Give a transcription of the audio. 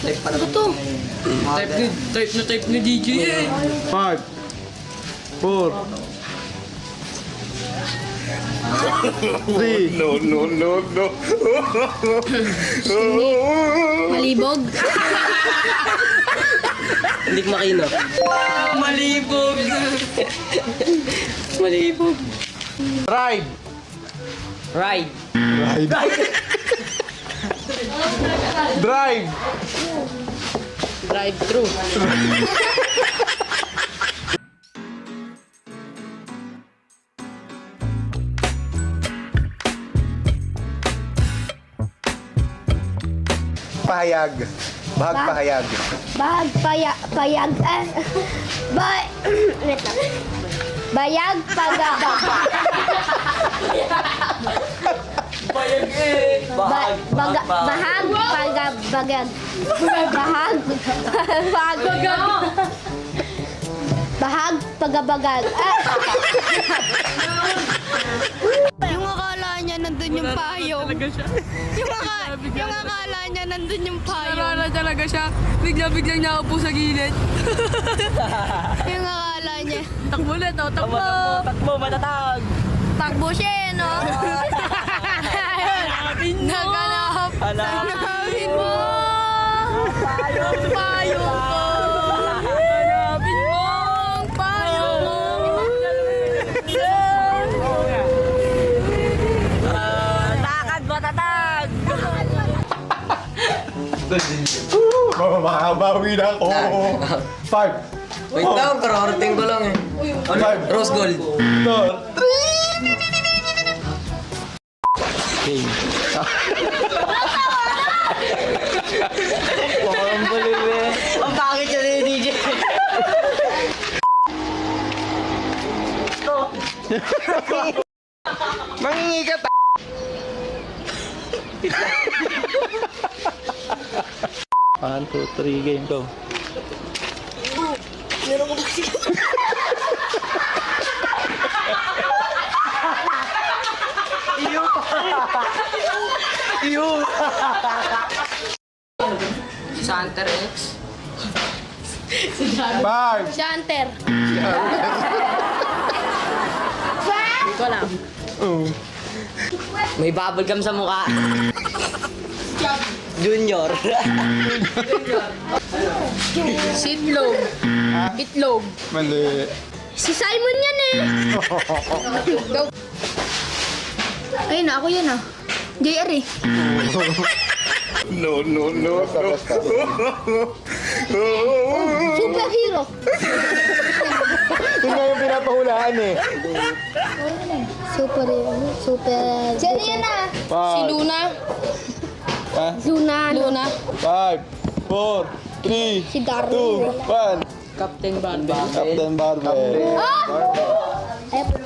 Ano to? Type ni DJ eh. 5, 4, 3, No. Malibog. Hindi ko makino. Malibog. Malibog. Ride. Ride. Drive. Drive through. Pahayag. Bahag pahayag. Bahag payag. Wait lang. Bayag pagabag. Bayag eh. Bahag pagabagag. Bahag pagabagag. Yung akala niya nandun yung payong. Yung akala niya nandun yung payong. Narana talaga siya. Bigla-biglang nakaupo sa gilid. Yung akala niya. Takbo ulit, oh. Takbo. Takbo, matatag. Takbo siya eh, no? Hanapin mo. Naganap. Hanapin mo. Payong ko. Hanapin mo. Ang payong mo. Takad, matatag. Makabawi na ako. 5, Wait lang, kararating ko lang eh. Rose gold. 4, 3. Ang balir eh. Ang pangit siya ni DJ. Mangingi ka. 1, 2, 3, game go. Santer X. 5, Shanter. Hindi ko alam. May bubble gum sa mukha. Junior. Sitlog. Itlog. mali. Si Simon yan eh. Ayun na, ako yan ah. JR eh. No. Superhero. Yun nga yung pinapahulaan eh. Super. Sino yan ah? Si 5, Luna. Luna. Luna. 5, 4, 3, Si Darwin. 2, 1. Captain Barbell. Captain Barbell. Ah!